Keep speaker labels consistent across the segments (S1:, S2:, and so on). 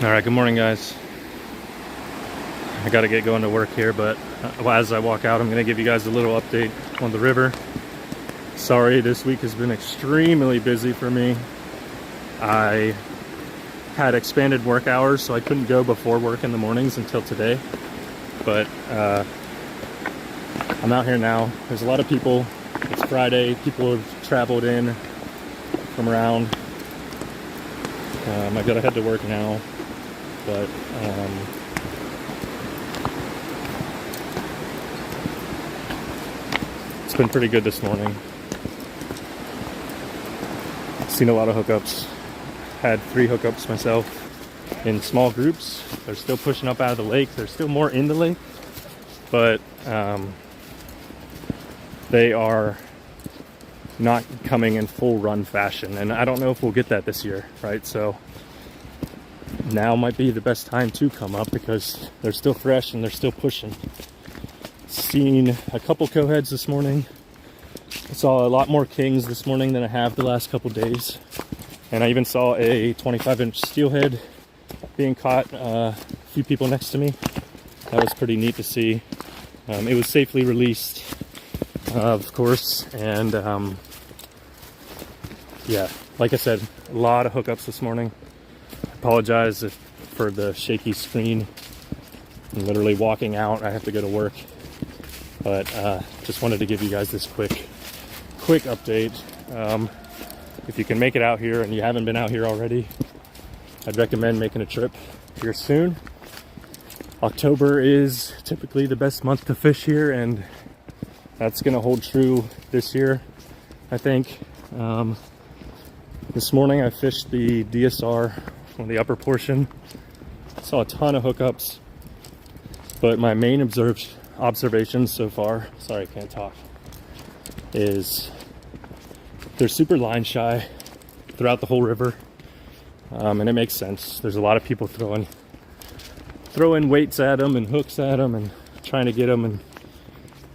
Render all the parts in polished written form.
S1: All right, good morning, guys. I got to get going to work here, but as I walk out, I'm going to give you guys a little update on the river. Sorry, this week has been extremely busy for me. I had expanded work hours, so I couldn't go before work in the mornings until today. But I'm out here now. There's a lot of people. It's Friday. People have traveled in from around. I gotta head to work now, but it's been pretty good this morning. Seen a lot of hookups. Had 3 hookups myself in small groups. They're still pushing up out of the lake. There's still more in the lake, but they are not coming in full run fashion, and I don't know if we'll get that this year, right? So now might be the best time to come up because they're still fresh and they're still pushing. Seen a couple coheads this morning. I saw a lot more kings this morning than I have the last couple days, and I even saw a 25-inch steelhead being caught. A few people next to me. That was pretty neat to see. It was safely released, of course, and yeah, like I said, a lot of hookups this morning. I apologize for the shaky screen. I'm literally walking out. I have to go to work, but just wanted to give you guys this quick update. If you can make it out here and you haven't been out here already, I'd recommend making a trip here soon. October is typically the best month to fish here, and that's going to hold true this year, I think. This morning I fished the DSR on the upper portion. Saw a ton of hookups, but my main observations so far, sorry I can't talk, is they're super line shy throughout the whole river, and it makes sense. There's a lot of people throwing weights at them and hooks at them and trying to get them and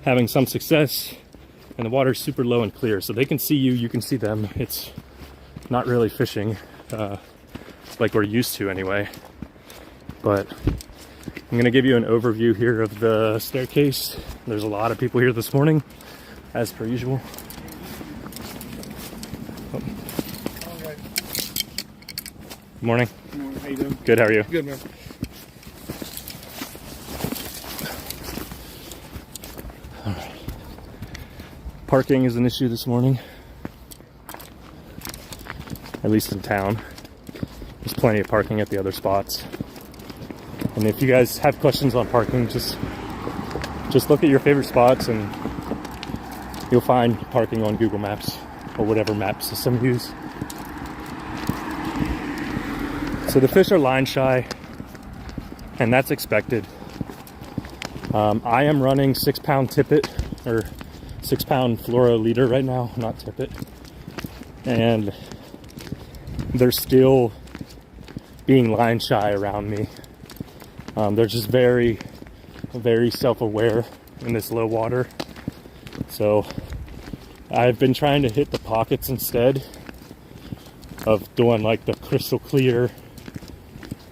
S1: having some success, and the water's super low and clear, so they can see you, you can see them. It's not really fishing like we're used to anyway. But I'm going to give you an overview here of the staircase. There's a lot of people here this morning, as per usual. Oh.
S2: Okay.
S1: Good morning.
S2: Good morning. How you doing?
S1: Good, how are you?
S2: Good, man.
S1: All right. Parking is an issue this morning, at least in town. There's plenty of parking at the other spots. And if you guys have questions on parking, just look at your favorite spots and you'll find parking on Google Maps or whatever map system you use. So the fish are line shy, and that's expected. I am running 6-pound tippet, or 6-pound fluoro leader right now, not tippet. And they're still being line shy around me. They're just very, very self-aware in this low water. So I've been trying to hit the pockets instead of doing like the crystal clear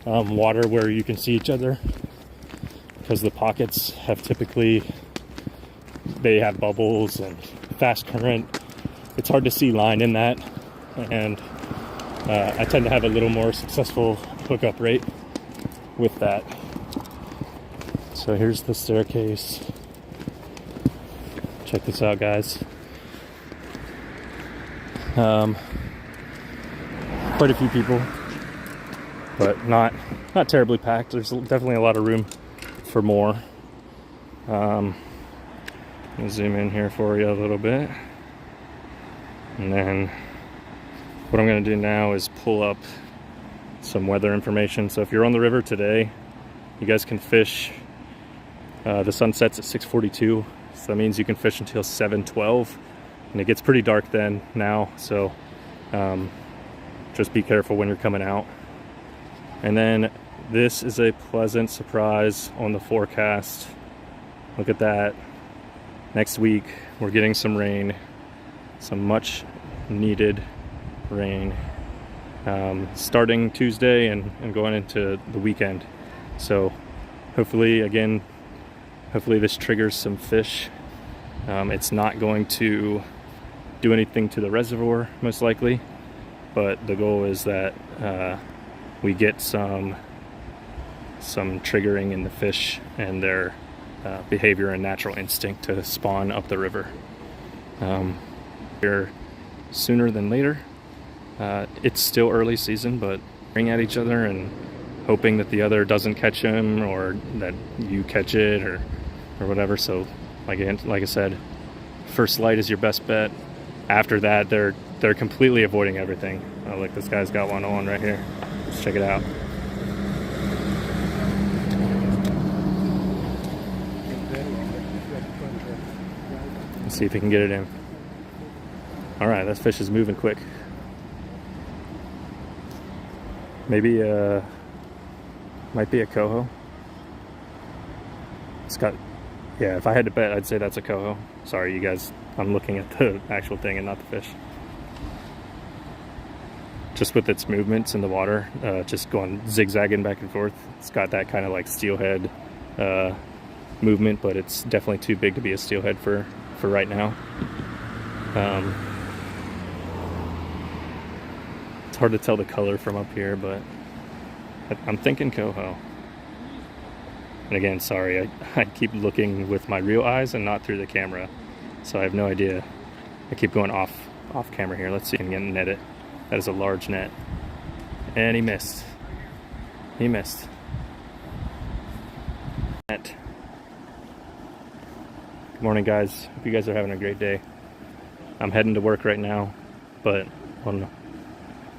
S1: water where you can see each other, because the pockets have they have bubbles and fast current. It's hard to see line in that, and I tend to have a little more successful hookup rate with that. So here's the staircase. Check this out, guys. Quite a few people, but not terribly packed. There's definitely a lot of room for more. I'll zoom in here for you a little bit, and then what I'm going to do now is pull up some weather information. So if you're on the river today, you guys can fish. The sun sets at 6:42, so that means you can fish until 7:12, and it gets pretty dark then now, so just be careful when you're coming out. And then this is a pleasant surprise on the forecast. Look at that. Next week we're getting some rain, some much needed rain. starting Tuesday and going into the weekend. So hopefully this triggers some fish. It's not going to do anything to the reservoir, most likely, but the goal is that we get some triggering in the fish and their behavior and natural instinct to spawn up the river. Here sooner than later. It's still early season, but ring at each other and hoping that the other doesn't catch him or that you catch it or whatever. So like I said, first light is your best bet. After that, they're completely avoiding everything. Oh, look, this guy's got one on right here. Let's check it out. Let's see if he can get it in. All right, that fish is moving quick. Maybe might be a coho. It's got, yeah, if I had to bet, I'd say that's a coho. Sorry, you guys, I'm looking at the actual thing and not the fish. Just with its movements in the water, just going zigzagging back and forth. It's got that kind of like steelhead movement, but it's definitely too big to be a steelhead for right now. It's hard to tell the color from up here, but I'm thinking coho. And again, sorry, I keep looking with my real eyes and not through the camera, so I have no idea. I keep going off camera here. Let's see if I can net it. That is a large net. And he missed. He missed. Net. Good morning, guys. Hope you guys are having a great day. I'm heading to work right now, but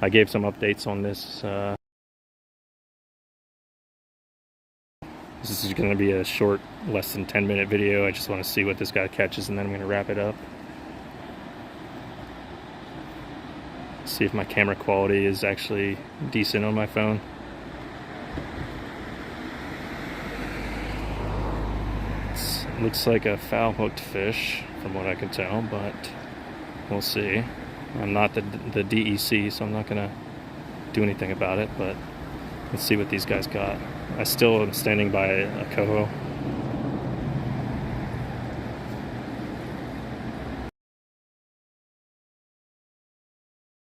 S1: I gave some updates on this. This is going to be a short, less than 10-minute video. I just want to see what this guy catches, and then I'm going to wrap it up. See if my camera quality is actually decent on my phone. It looks like a foul-hooked fish, from what I can tell, but we'll see. I'm not the DEC, so I'm not going to do anything about it, but let's see what these guys got. I still am standing by a coho.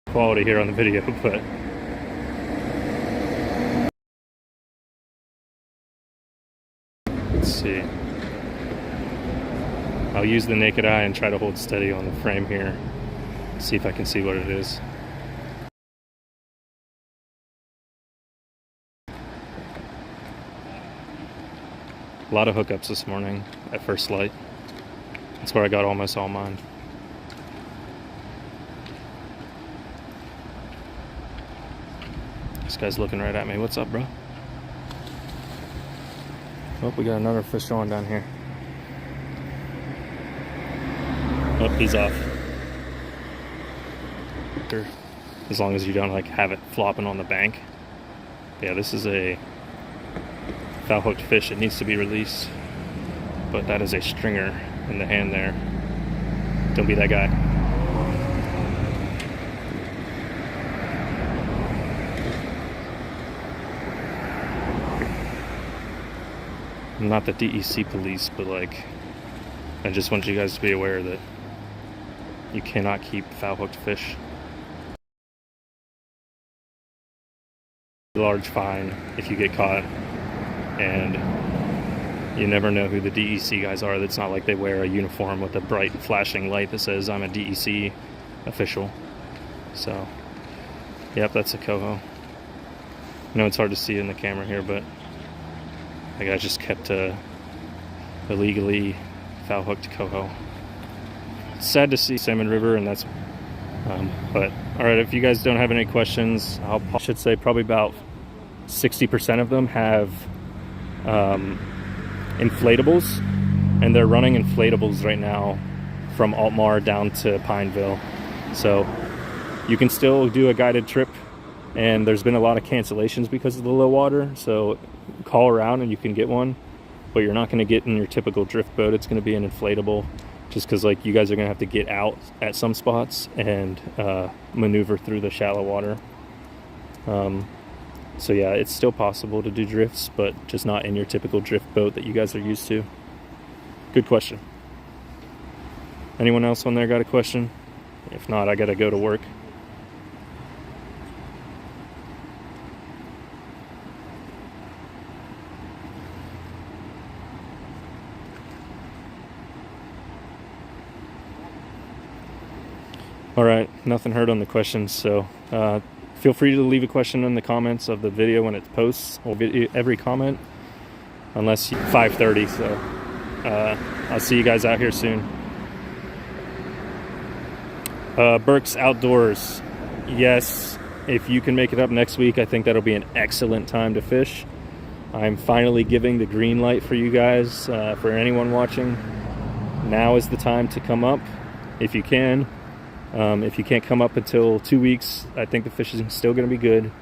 S1: Quality here on the video, but let's see. I'll use the naked eye and try to hold steady on the frame here. See if I can see what it is. A lot of hookups this morning at first light. That's where I got almost all mine. This guy's looking right at me. What's up, bro? Oh, we got another fish on down here. Oh, he's off. As long as you don't like have it flopping on the bank. Yeah, this is a foul hooked fish. It needs to be released, but that is a stringer in the hand there. Don't be that guy. I'm not the DEC police, but like, I just want you guys to be aware that you cannot keep foul hooked fish. Large fine if you get caught, and you never know who the DEC guys are. That's not like they wear a uniform with a bright flashing light that says I'm a DEC official. So yep, that's a coho. I know it's hard to see in the camera here, but the guy just kept a illegally foul hooked coho. It's sad to see Salmon River, and that's but all right, if you guys don't have any questions, I should say probably about 60% of them have inflatables, and they're running inflatables right now from Altmar down to Pineville. So you can still do a guided trip, and there's been a lot of cancellations because of the low water, so call around and you can get one, but you're not going to get in your typical drift boat. It's going to be an inflatable, just because like you guys are going to have to get out at some spots and maneuver through the shallow water. So yeah, it's still possible to do drifts, but just not in your typical drift boat that you guys are used to. Good question. Anyone else on there got a question? If not, I gotta go to work. All right, nothing heard on the questions, so feel free to leave a question in the comments of the video when it posts, or every comment, unless 5:30. So I'll see you guys out here soon. Burke's Outdoors. Yes, if you can make it up next week, I think that'll be an excellent time to fish. I'm finally giving the green light for you guys. For anyone watching, now is the time to come up if you can. If you can't come up until 2 weeks, I think the fishing is still going to be good.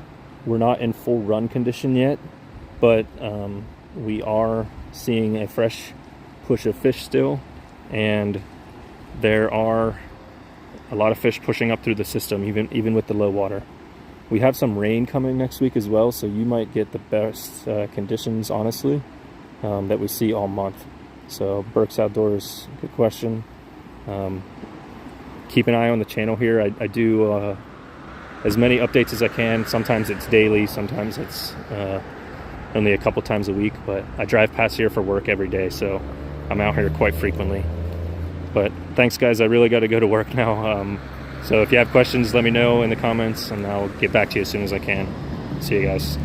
S1: We're not in full run condition yet, but we are seeing a fresh push of fish still, and there are a lot of fish pushing up through the system, even with the low water. We have some rain coming next week as well, so you might get the best conditions, honestly, that we see all month. So Burke's Outdoors, good question. Keep an eye on the channel here. I do as many updates as I can. Sometimes it's daily, sometimes it's only a couple times a week, but I drive past here for work every day, so I'm out here quite frequently. But thanks, guys. I really got to go to work now. So if you have questions, let me know in the comments, and I'll get back to you as soon as I can. See you guys.